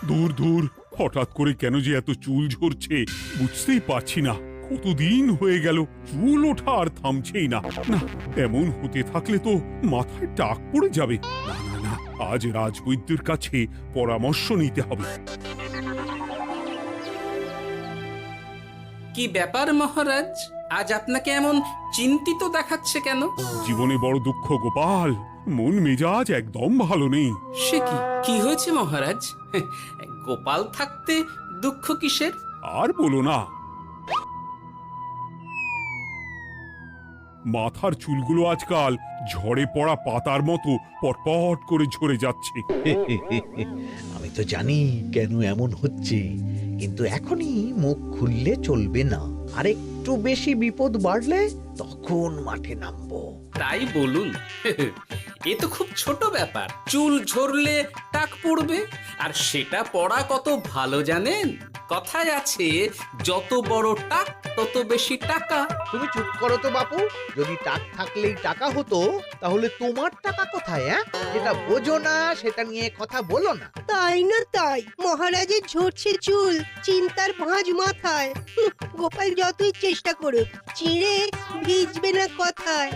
দূর দূর, হঠাৎ করে কেন যে এত চুল ঝরছে বুঝতেই পারছি না। কতদিন হয়ে গেল চুল ওঠা আর থামছেই না। না, এমন হতে থাকলে তো মাথায় টাক পড়ে যাবে। না না না, আজ রাজবৈদ্যের কাছে পরামর্শ নিতে হবে। কি ব্যাপার মহারাজ, আজ আপনাকে এমন চিন্তিত দেখাচ্ছে কেন? জীবনে বড় দুঃখ গোপাল, মন মেজাজ একদম ভালো নেই। সে কি, কি হয়েছে মহারাজ? গোপাল থাকতে দুঃখ কিসের? আর বলো না, মাথার চুলগুলো আজকাল ঝড়ে পড়া পাতার মতো পটপট করে ঝরে যাচ্ছে। আমি তো জানি কেন এমন হচ্ছে, কিন্তু এখনই মুখ খুললে চলবে না। আর একটু বেশি বিপদ বাড়লে তখন মাঠে নামবো। তাই বলুন। এ তো খুব ছোট ব্যাপার, চুল ঝরলে টাক পড়বে, আর সেটা পড়া কত ভালো জানেন? কথায় আছে, যত বড় টাক তত বেশি টাকা। তুমি চুপ করো তো বাপু। যদি টাক থাকলেই টাকা হতো, তাহলে তোমার টাকা কোথায়? যেটা বোঝো না সেটা নিয়ে কথা বলো না। তাই না তাই, মহারাজের ঝরছে চুল, চিন্তার ভাঁজ মাথায়। গোপাল যতই চেষ্টা করুক, চিড়ে ভিজবে না কথায়।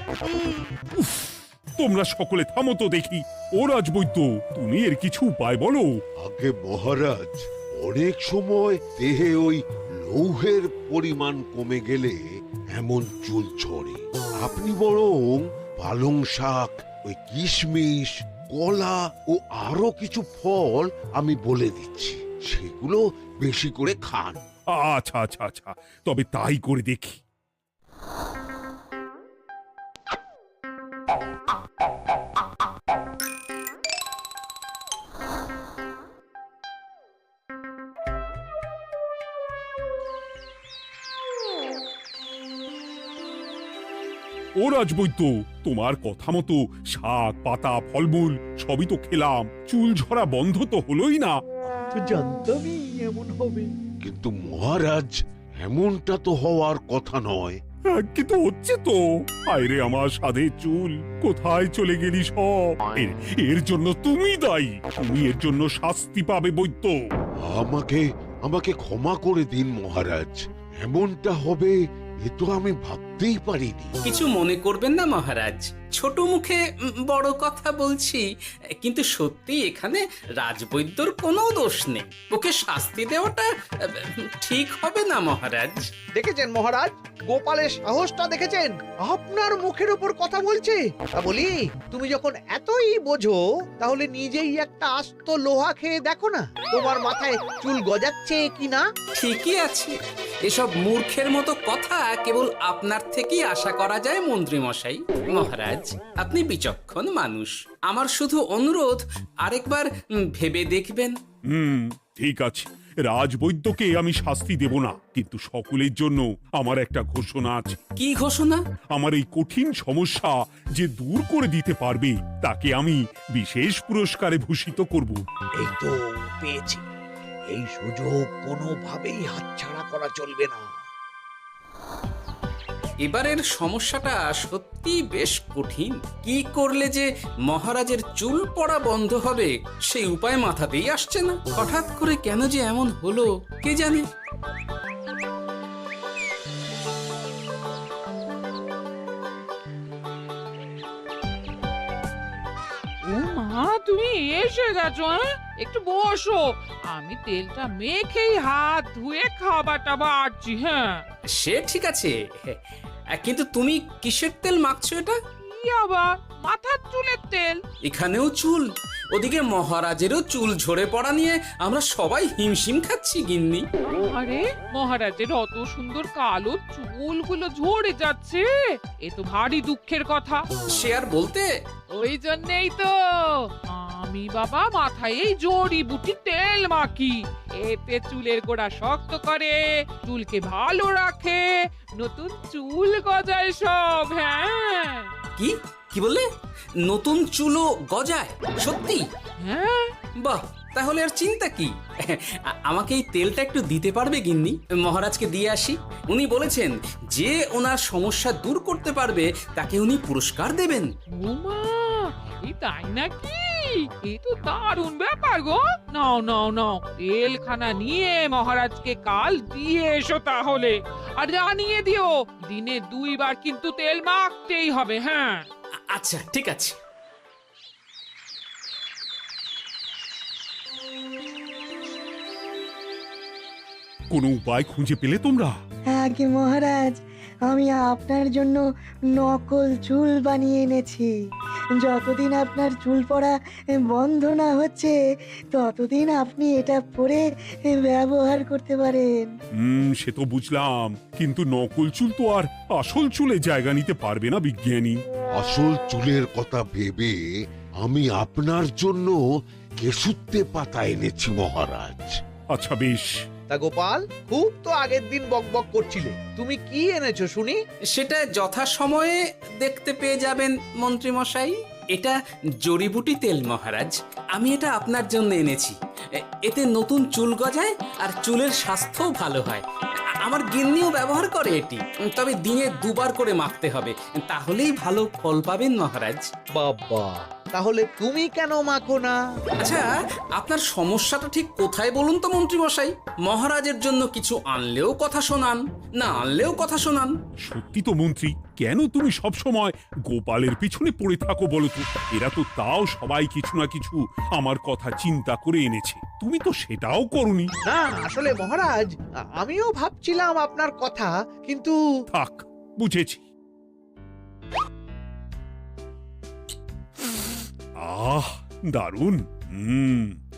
তোমরা সকলে থামো তো দেখি। ও রাজবৈদ্য, তুমি এর কিছু উপায় বলো। আগে মহারাজ, অনেক সময় দেহে ওই লৌহের পরিমাণ কমে গেলে এমন চুল ঝরে। আপনি বরং পালং শাক, ওই কিশমিশ, কলা ও আরো কিছু ফল আমি বলে দিচ্ছি, সেগুলো বেশি করে খান। আচ্ছা আচ্ছা আচ্ছা, তবে তাই করে দেখি। ও রাজবৈদ্য, তোমার কথা মতো শাক পাতা ফলমূল সবই তো খেলাম, চুল ঝরা বন্ধ তো হলোই না। তো জানতামই এমন হবে। কিন্তু মহারাজ, এমনটা তো হওয়ার কথা নয়। কিন্তু হচ্ছে তো। আরে আমার সাধের চুল, কোথায় চলে গেলি সব? এর জন্য তুমি দায়ী। তুমি এর জন্য শাস্তি পাবে বৈদ্য। আমাকে আমাকে ক্ষমা করে দিন মহারাজ, এমনটা হবে এ তো আমি ভাবতেই পারিনি। কিছু মনে করবেন না মহারাজ, ছোট মুখে বড় কথা বলছি, কিন্তু সত্যি এখানে রাজবৈদ্যর কোনো দোষ নেই। ওকে শাস্তি দেওয়াটা ঠিক হবে না মহারাজ। দেখেছেন মহারাজ, গোপালের সাহসটা দেখেছেন? আপনার মুখের উপর কথা বলছে। তা বলি, তুমি যখন এতই বোঝো, তাহলে নিজেই একটা আস্ত লোহা খেয়ে দেখো না, তোমার মাথায় চুল গজাচ্ছে কিনা। ঠিকই আছে, এসব মূর্খের মতো কথা কেবল আপনার থেকেই আশা করা যায় মন্ত্রী মশাই। মহারাজ, আপনি বিচক্ষণ মানুষ, আমার শুধু অনুরোধ, আরেকবার ভেবে দেখবেন। ঠিক আছে, রাজবৈদ্যকে আমি শাস্তি দেব না, কিন্তু সকলের জন্য আমার একটা ঘোষণা আছে। কি ঘোষণা? আমার এই কঠিন সমস্যা যে দূর করে দিতে পারবে, তাকে আমি বিশেষ পুরস্কারে ভূষিত করব। এই তো পেয়েছি, এই সুযোগ কোনোভাবেই হাতছাড়া করা চলবে না। এবারের সমস্যাটা সত্যি বেশ কঠিন। কি করলে যে মহারাজের চুল পড়া বন্ধ হবে সেই উপায় মাথাতেই আসছে না। হঠাৎ করে কেন যে এমন হলো কে জানে। ও মা, তুমি এসে গেছো? একটু বসো, আমি তেলটা মেখেই হাত ধুয়ে খাবারটা বাড়ছি। হ্যাঁ, সে ঠিক আছে, কিন্তু তুমি কিসের তেল মাখছো এটা? কি আবার মাথার চুলের তেল? এখানেও চুল, ওদিকে মহারাজেরও চুল ঝরে পড়া নিয়ে আমরা সবাই হিমশিম খাচ্ছি গিন্নি। আরে, মহারাজের অত সুন্দর কালো চুলগুলো ঝরে যাচ্ছে, এ তো ভারী দুঃখের কথা। সে আর বলতে। ওই জন্যই তো আমি বাবা মাথায় এই জড়িবুটি তেল মাখি। এতে চুলের গোড়া শক্ত করে, চুলকে ভালো রাখে, নতুন চুল গজায় সব। হ্যাঁ। কি কি বললে? নতুন চুলও গজায়? সত্যি? হ্যাঁ, বাহ, তাহলে আর চিন্তা কি? আমাকে এই তেলটা একটু দিতে পারবে গিন্নি? মহারাজকে দিয়ে আসি। উনি বলেছেন যে ওনার সমস্যা দূর করতে পারবে তাকে উনি পুরস্কার দেবেন। ওমা, এই তাই নাকি? এই তো দারুণ ব্যাপার গো। নাও নাও নাও, তেলখানা নিয়ে মহারাজকে কাল দিয়ে এসো তাহলে। আর জানিয়ে দিও, দিনে 2 বার কিন্তু তেল মাখতেই হবে। হ্যাঁ, আচ্ছা, ঠিক আছে। কোনো উপায় খুঁজে পেলে তোমরা? আগে মহারাজ, আমি আপনার জন্য নকল চুল বানিয়ে এনেছি। যতদিন আপনার চুল পড়া বন্ধ না হচ্ছে ততদিন আপনি এটা পরে ব্যবহার করতে পারেন। সে তো বুঝলাম, কিন্তু নকল চুল তো আর আসল চুলে জায়গা নিতে পারবে না বিজ্ঞানী। আসল চুলের কথা ভেবে আমি আপনার জন্য কেশুত্তে পাতা এনেছি মহারাজ। আচ্ছা বেশ। তা গোপাল, খুব তো আগের দিন বকবক করছিলে, তুমি কি এনেছো শুনি? সেটা যথাসময়ে দেখতে পেয়ে যাবেন মন্ত্রী মশাই। এটা জড়িবুটি তেল মহারাজ। আমি এটা আপনার জন্য এনেছি। এতে নতুন চুল গজায় আর চুলের স্বাস্থ্যও ভালো হয়। আমার গিন্নিও ব্যবহার করে এটি, তবে দিনে 2 বার করে মাখতে হবে, তাহলেই ভালো ফল পাবেন মহারাজ। বাবা, তাহলে তুমি কেন মাখো না? আচ্ছা, আপনার সমস্যাটা ঠিক কোথায় বলুন তো মন্ত্রী মশাই? মহারাজের জন্য কিছু আনলেও কথা শোনান, না আনলেও কথা শোনান। সত্যি তো মন্ত্রী, কেন তুমি সব সময় গোপালের পিছনে পড়ে থাকো বলো তো? এরা তো তাও সবাই কিছু না কিছু আমার কথা চিন্তা করে এনেছে, তুমি তো সেটাও করনি। না, আসলে মহারাজ, আমিও ভাবছিলাম আপনার কথা, কিন্তু থাক, বুঝেছি। আহ, দারুণ।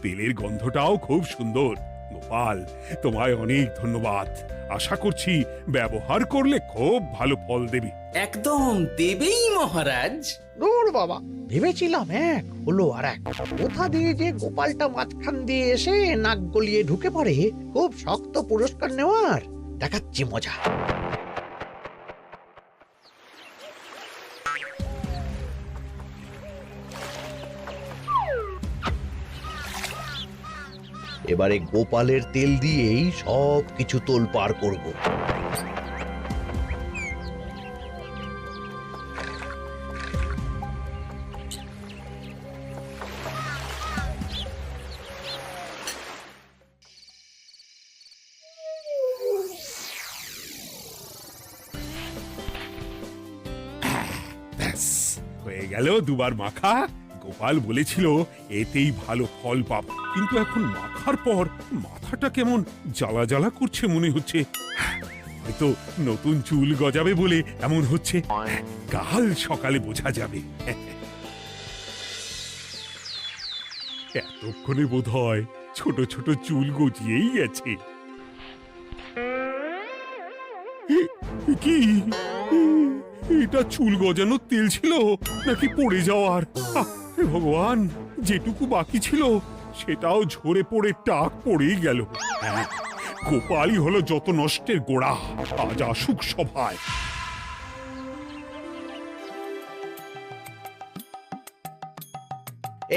তেলের গন্ধটাও খুব সুন্দর। গোপাল, তোমায় অনেক ধন্যবাদ। আশা করছি ব্যবহার করলে খুব ভালো ফল দেবে। একদম দেবেই মহারাজ। দূর বাবা, ভেবেছিলাম এক, হলো আর এক। কোথা দিয়ে যে গোপালটা মাঝখান দিয়ে এসে নাক গলিয়ে ঢুকে পড়ে, খুব শক্ত পুরস্কার নেওয়ার। দেখাচ্ছি মজা। এবারে গোপালের তেল দিয়েই সব কিছু তোলপাড় করব। ব্যাস, হয়ে গেল 2 বার মাখা। গোপাল বলেছিল এতেই ভালো ফল পাবো, কিন্তু এখন মাখার পর মাথাটা কেমন জ্বালা জ্বালা করছে মনে হচ্ছে। হয়তো নতুন চুল গজাবে বলে এমন হচ্ছে। কাল সকালে বোঝা যাবে। এতক্ষণে বোধ হয় ছোট ছোট চুল গজিয়েই গেছে। কি এটা চুল গজানোর তেল ছিল নাকি পড়ে যাওয়ার? হে ভগবান, যেটুকু বাকি ছিল সেটাও ঝরে পড়ে টাক পড়েই গেল। হ্যাঁ, গোপালই হলো যত নষ্টের গোড়া। আজ আসুক সভায়।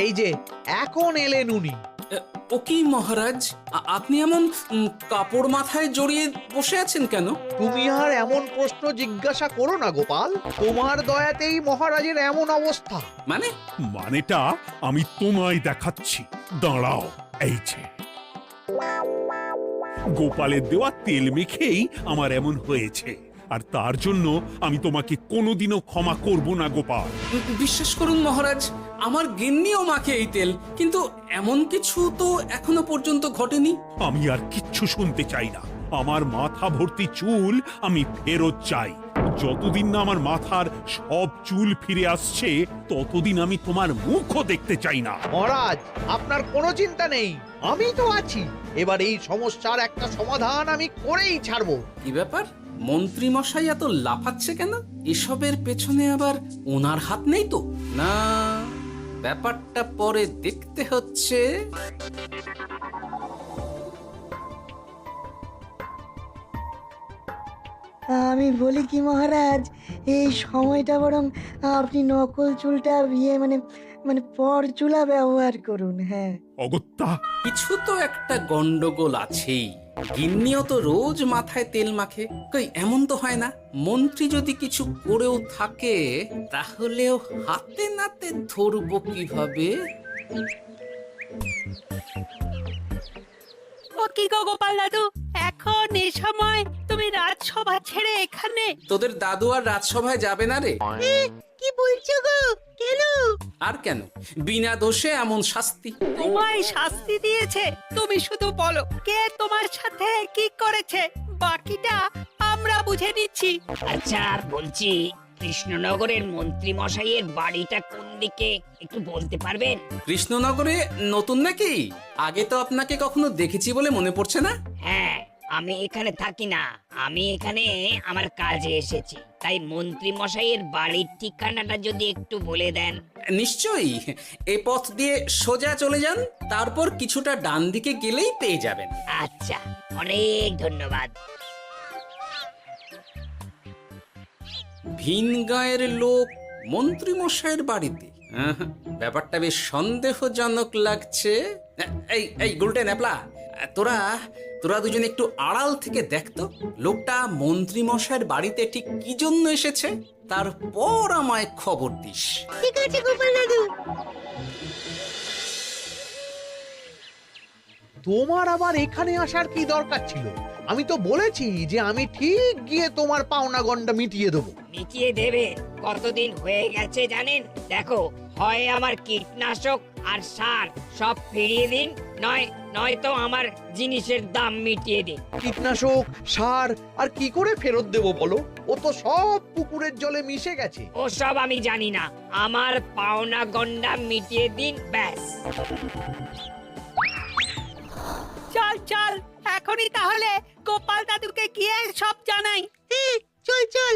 এই যে এখন এলেন উনি। ও কি মহারাজ, আপনি এমন কাপড় মাথায় জড়িয়ে বসে আছেন কেন? তুমি আর এমন প্রশ্ন জিজ্ঞাসা করো না গোপাল, তোমার দয়াতেই মহারাজের এমন অবস্থা। মানেটা আমি তোমায় দেখাচ্ছি, দাঁড়াও। এই যে গোপালের দেওয়া তেল মেখেই আমার এমন হয়েছে, আর তার জন্য আমি তোমাকে কোনোদিনও ক্ষমা করব না গোপাল। বিশ্বাস করুন মহারাজ, আমার গিন্নিও মাখে এই তেল, কিন্তু এমন কিছু তো এখনো পর্যন্ত ঘটেনি। আমি আর কিচ্ছু শুনতে চাই না। আমার মাথা ভর্তি চুল আমি ফেরত চাই। যতদিন না আমার মাথার সব চুল ফিরে আসছে ততদিন আমি তোমার মুখও দেখতে চাই না। মহারাজ, আপনার কোনো চিন্তা নেই, আমি তো আছি। এবার এই সমস্যার একটা সমাধান আমি করেই ছাড়বো। কি ব্যাপার, মন্ত্রী মশাই এত লাফাচ্ছে কেন? এসবের পেছনে আবার ওনার হাত নেই তো? না, ব্যাপারটা পরে দেখতে হচ্ছে। আমি বলি কি মহারাজ, এই সময়টা বরং আপনি নকল চুলটা মানে মানে পরচুলা ব্যবহার করুন। হ্যাঁ, অগত্যা, কিছু তো একটা গন্ডগোল আছেই। গিন্নিও তো রোজ মাথায় তেল মাখে, কই এমন তো হয় না। মন্ত্রী যদি কিছু করেও থাকে তাহলেও হাতে নাতে ধরবো কিভাবে? ও কি গো গোপাল দাদু, এখন এই সময় তুমি রাজসভা ছেড়ে এখানে? তোদের দাদু আর রাজসভায় যাবে না রে? কি বলছো গো? কেন? আর কেন, বিনা দোষে এমন শাস্তি। তোমায় শাস্তি দিয়েছে, তুমি শুধু বলো কে তোমার সাথে কি করেছে, বাকিটা আমরা বুঝে নিচ্ছি। আচ্ছা, আর বলছি, কৃষ্ণনগরের মন্ত্রী মশাইয়ের বাড়িটা কোন দিকে একটু বলতে পারবেন? কৃষ্ণনগরে নতুন নাকি? আগে তো আপনাকে কখনো দেখেছি বলে মনে পড়ছে না। হ্যাঁ, আমি এখানে থাকি না, আমি এখানে আমার কাজে এসেছি, তাই মন্ত্রী মশাইয়ের বাড়ির ঠিকানাটা যদি একটু বলে দেন। নিশ্চয়ই, এ পথ দিয়ে সোজা চলে যান, তারপর কিছুটা ডান দিকে গেলেই পেয়ে যাবেন। আচ্ছা, অনেক ধন্যবাদ। ভিন গাঁয়ের লোক মন্ত্রী মশাইয়ের বাড়িতে, ব্যাপারটা বেশ সন্দেহজনক লাগছে। এই এই গুলটে ন্যাপলা, তোরা তোরা দুজন একটু আড়াল থেকে দেখতো লোকটা মন্ত্রী মশাইয়ের বাড়িতে ঠিক কি জন্য এসেছে, তারপর আমায় খবর দিস। ঠিক আছে গোপাল দাদু। তোমার আবার এখানে আসার কি দরকার ছিল? আমি তো বলেছি যে আমি ঠিক গিয়ে তোমার পাওনা গন্ডা মিটিয়ে দেবো। মিটিয়ে দেবে? কতদিন হয়ে গেছে জানেন? দেখো, হয় আমার কীটনাশক আর সার সব ফিরিয়ে দিন, নয়তো আমার জিনিসের দাম মিটিয়ে দিন। কীটনাশক, সার আর কি করে ফেরত দেবো বলো? ও তো সব পুকুরের জলে মিশে গেছে। ওসব আমি জানি না, আমার পাওনা গন্ডা মিটিয়ে দিন, ব্যাস। চল চল, এখনই তাহলে গোপাল দাদুকে গিয়ে সব জানাই। চল চল।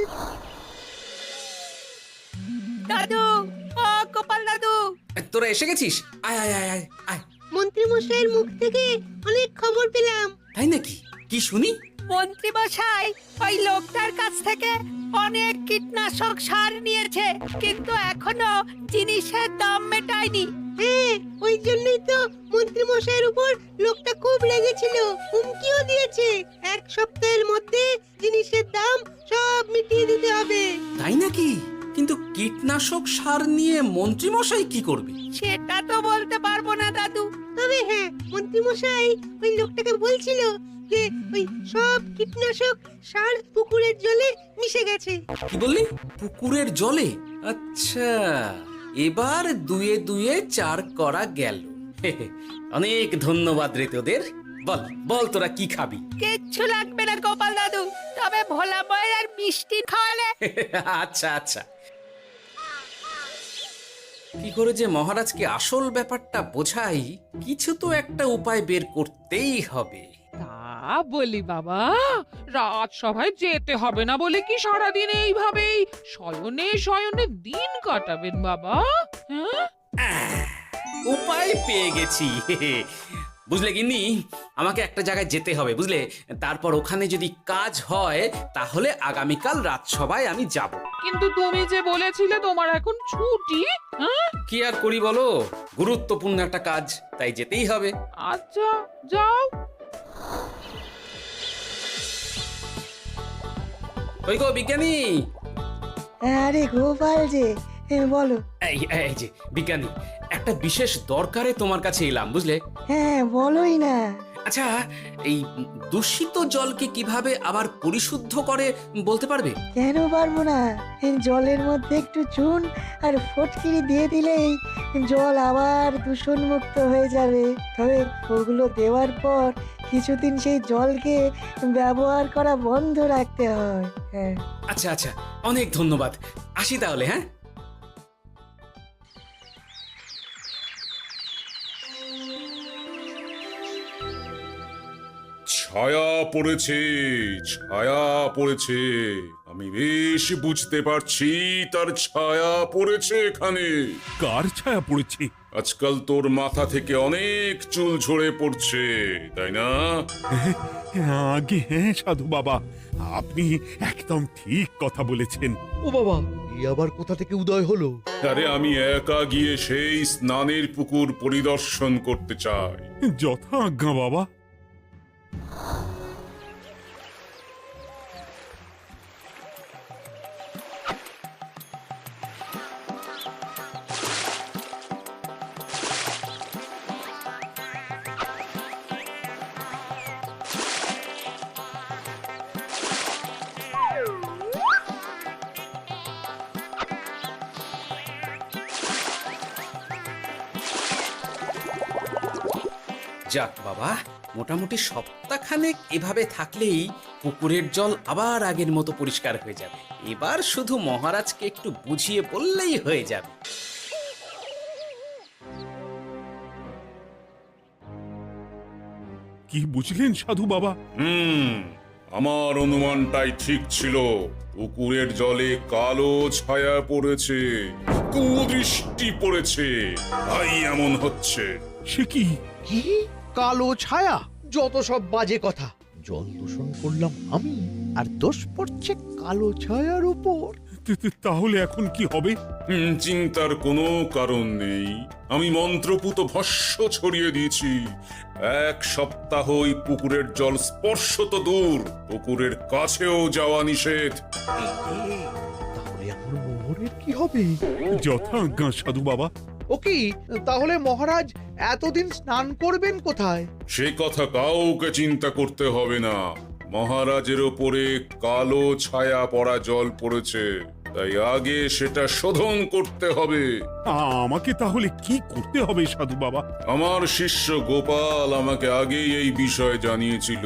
দাদু, ও গোপাল দাদু। তোরা এসে গেছিস? আয় আয় আয় আয় আয়। মন্ত্রী মশাইয়ের মুখ থেকে অনেক খবর পেলাম। তাই নাকি? কি শুনি? মন্ত্রী মশাই ওই লোকটার কাছ থেকে অনেক কীটনাশক সার নিয়েছে, কিন্তু এখনো জিনিসের দাম মেটায়নি। হ্যাঁ, ওই জন্যই তো মন্ত্রী মশাইয়ের উপর লোকটা খুব লেগেছিল, হুমকিও দিয়েছে 1 সপ্তাহের মধ্যে জিনিসের দাম সব মিটিয়ে দিতে হবে। তাই নাকি? কিন্তু কীটনাশক সার নিয়ে মন্ত্রী মশাই কি করবে? সেটা তো বলতে পারবো না দাদু। তবে হ্যাঁ, মন্ত্রী মশাই ওই লোকটাকে বলছিল যে ওই সব কীটনাশক সার পুকুরের জলে মিশে গেছে। কি বললি? পুকুরের জলে? আচ্ছা, এবার দুয়ে দুয়ে 4 করা গেল। অনেক ধন্যবাদ রে তোদের। বল বল, তোরা কি খাবি? কিচ্ছু লাগবে না গোপাল দাদু, তবে ভোলা ময়রার মিষ্টি খাওয়ালে। আচ্ছা আচ্ছা। কি করে যে মহারাজকে আসল ব্যাপারটা বোঝাই, কিছু তো একটা উপায় বের করতেই হবে। তা বলি বাবা, রাজসভায় যেতে হবে না বলে কি সারাদিন এইভাবেই শয়নে শয়নে দিন কাটাবেন বাবা? হ্যাঁ, উপায় পেয়ে গেছি। বুঝলে গিন্নি, আমাকে একটা জায়গায় যেতে হবে, বুঝলে? তারপর ওখানে যদি কাজ হয় তাহলে আগামীকাল রাজসভায় আমি যাব। কিন্তু তুমি যে বলেছিলে তোমার এখন ছুটি। হ্যাঁ, কি আর করি বলো, গুরুত্বপূর্ণ একটা কাজ, তাই যেতেই হবে। আচ্ছা যাও। ওই গো বিজ্ঞানী, আরে গোপাল যে, বলো। এই যে বিজ্ঞানী, একটা বিশেষ দরকারে তোমার কাছে এলাম, বুঝলে? হ্যাঁ, বলোই না। আচ্ছা, এই দূষিত জলকে কিভাবে আবার পরিশুদ্ধ করে বলতে পারবে? কেন পারবো না? জলের মধ্যে একটু চুন আর ফটকিরি দিয়ে দিলেই জল আবার দূষণমুক্ত হয়ে যাবে। তবে ওগুলো দেওয়ার পর কিছুদিন সেই জলকে ব্যবহার করা বন্ধ রাখতে হয়। হ্যাঁ। আচ্ছা আচ্ছা, অনেক ধন্যবাদ, আসি তাহলে। হ্যাঁ, ছায়া পড়েছে, ছায়া পড়েছে। আমি বেশ বুঝতে পারছি তার ছায়া পড়েছে এখানে। কার ছায়া পড়েছে? আজকাল তোর মাথা থেকে অনেক চুল ঝরে পড়ছে, তাই না? আগে হ্যাঁ সাধু বাবা, আপনি একদম ঠিক কথা বলেছেন। ও বাবা, এই আবার কোথা থেকে উদয় হলো? আরে আমি একা গিয়ে সেই স্নানের পুকুর পরিদর্শন করতে চাই। যথা আজ্ঞা বাবা। যাক বাবা, মোটামুটি সপ্তাহখানেক এভাবে থাকলেই পুকুরের জল আবার আগের মতো পরিষ্কার হয়ে যাবে। এবার শুধু মহারাজকে একটু বুঝিয়ে বললেই হয়ে যাবে। কি বুঝলেন সাধু বাবা? আমার অনুমানটাই ঠিক ছিল। পুকুরের জলে কালো ছায়া পড়েছে, কুদৃষ্টি পড়েছে, তাই এমন হচ্ছে। সে কি? কি কালো ছায়া? যত সব বাজে কথা। জল দূষণ করলাম আমি, আর দোষ পড়ছে কালো ছায়ার উপর। তাহলে এখন কি হবে? চিন্তার কোনো কারণ নেই। আমি মন্ত্রপুত ভস্য ছড়িয়ে দিয়েছি। 1 সপ্তাহ ওই পুকুরের জল স্পর্শ তো দূর, পুকুরের কাছেও যাওয়া নিষেধ। তাহলে আমার মোহরের কি হবে? যথা আজ্ঞা সাধু বাবা। ও কি, তাহলে মহারাজ এতদিন স্নান করবেন কোথায়? সে কথা কাউকে চিন্তা করতে হবে না। মহারাজের ওপরে কালো ছায়া পড়া জল পড়েছে, তাই আগে সেটা শোধন করতে হবে। আমাকে তাহলে কি করতে হবে সাধু বাবা? আমার শিষ্য গোপাল আমাকে আগেই এই বিষয় জানিয়েছিল।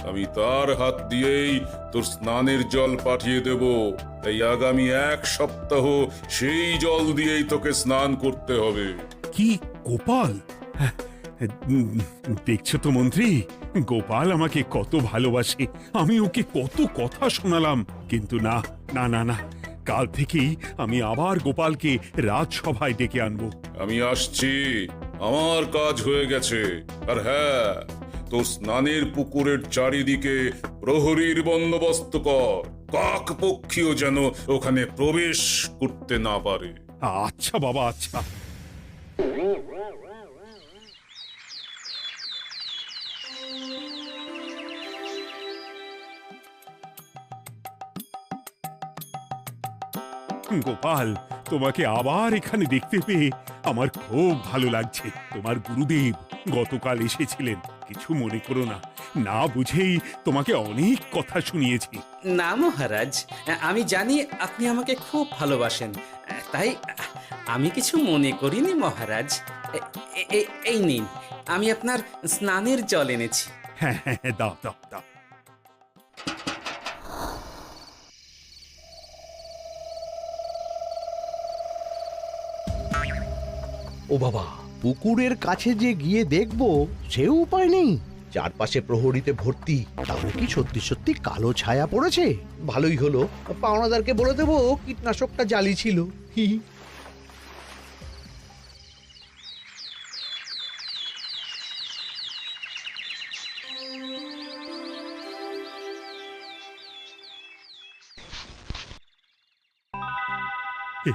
আমি তার হাত দিয়েই তোর স্নানের জল পাঠিয়ে দেব। তাই আগামী 1 সপ্তাহ সেই জল দিয়েই তোকে স্নান করতে হবে। কি গোপাল? দেখছো তো মন্ত্রী, গোপাল আমাকে কত ভালোবাসে। আমি ওকে কত কথা শোনালাম, কিন্তু না না না না, কাল থেকেই আমি আবার গোপালকে রাজসভায় ডেকে আনবো। আমি আসছি, আমার কাজ হয়ে গেছে। আর হ্যাঁ, তোর স্নানের পুকুরের চারিদিকে প্রহরীর বন্দোবস্ত কর। কাক পক্ষীও যেন ওখানে প্রবেশ করতে না পারে। আচ্ছা বাবা, আচ্ছা। গোপাল, তোমাকে আবার এখানে দেখতে পেয়ে আমার খুব ভালো লাগছে। তোমার গুরুদেব গতকাল এসেছিলেন, কিছু মনে করো না। না বুঝেই তোমাকে অনেক কথা শুনিয়েছি। না মহারাজ, আমি জানি আপনি আমাকে খুব ভালোবাসেন, তাই আমি কিছু মনে করিনি মহারাজ। এই নিন, আমি আপনার স্নানের জল এনেছি। হ্যাঁ হ্যাঁ হ্যাঁ, দাও দাও দাও। ও বাবা, পুকুরের কাছে যে গিয়ে দেখবো সেও উপায় নেই। চারপাশে প্রহরীতে ভর্তি। তাহলে কি সত্যি সত্যি কালো ছায়া পড়েছে? ভালোই হলো, পাওনাদারকে বলে দেবো কীটনাশকটা জালি ছিল। হি হি।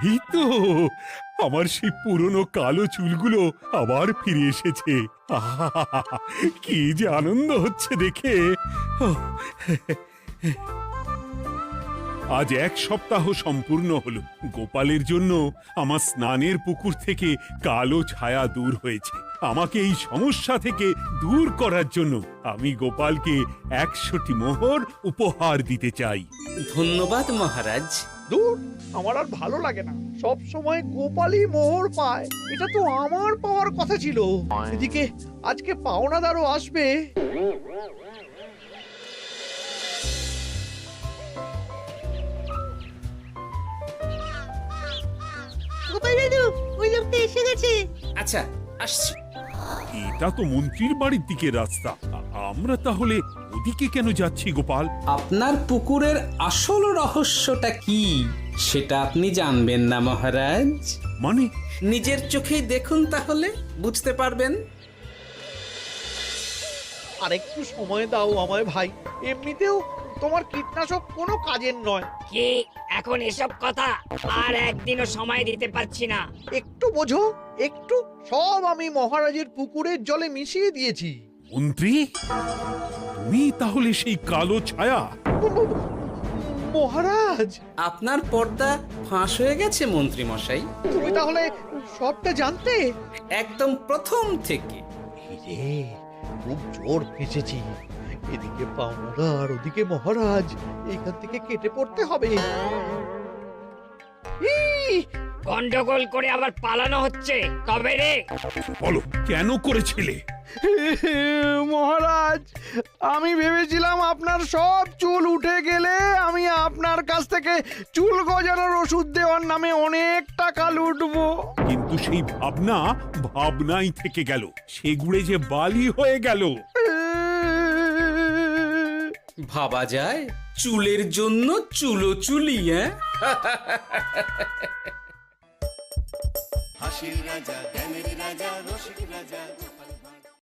এই তো আমার সেই পুরনো কালো চুলগুলো আবার ফিরে এসেছে। আহা, কি যে আনন্দ হচ্ছে দেখে। আজ 1 সপ্তাহ সম্পূর্ণ হলো। গোপালের জন্য আমার স্নানের পুকুর থেকে কালো ছায়া দূর হয়েছে। আমাকে এই সমস্যা থেকে দূর করার জন্য আমি গোপালকে 100টি মোহর উপহার দিতে চাই। ধন্যবাদ মহারাজ। দূর, আমার আর ভালো লাগে না। সব সময় গোপালই মোহর পায়, এটা তো আমার পাওয়ার কথা ছিল। এদিকে আজকে পাওনাদারও আসবে। গোপাল দাদু, ওই লোকটা এসে গেছে। আচ্ছা, আসছি। এটা তো মন্ত্রীর বাড়ির দিকে রাস্তা। আমরা তাহলে ওদিকে কেন যাচ্ছি গোপাল? আপনার পুকুরের আসল রহস্যটা কি সেটা আপনি জানবেন না মহারাজ? মানে নিজের চোখেই দেখুন, তাহলে বুঝতে পারবেন। আর একটু সময় দাও আমায় ভাই, এমনিতেও তোমার কীটনাশক কোনো কাজের নয়। কি এখন এসব কথা? আর একদিনও সময় দিতে পারছি না। একটু বোঝো, একটু। সব আমি মহারাজের পুকুরের জলে মিশিয়ে দিয়েছি। মন্ত্রী, তুমি তাহলে সেই কালো ছায়া? মহারাজ, আপনার পর্দা ফাঁস হয়ে গেছে মন্ত্রী মশাই। তুমি তাহলে সবটা জানতে? একদম প্রথম থেকে। রে, খুব জোর ফেঁসেছি। এদিকে পাওনাদার, ওদিকে মহারাজ, এইখান থেকে কেটে পড়তে হবে। ই! গন্ডগোল করে আবার পালানো হচ্ছে কবে রে? বলো, কেন করেছিলে? মহারাজ, আমি ভেবেছিলাম আপনার সব চুল উঠে গেলে আমি আপনার কাছ থেকে চুল গজানোর ওষুধ দেওয়ার নামে অনেক টাকা লুটবো। কিন্তু সেই ভাবনা ভাবনাই থেকে গেল, সেগুড়ে যে বালি হয়ে গেল। ভাবা যায় চুলের জন্য চুলোচুলি, হ্যাঁ? হাসির রাজা, জ্ঞানের রাজা, রসিক রাজা।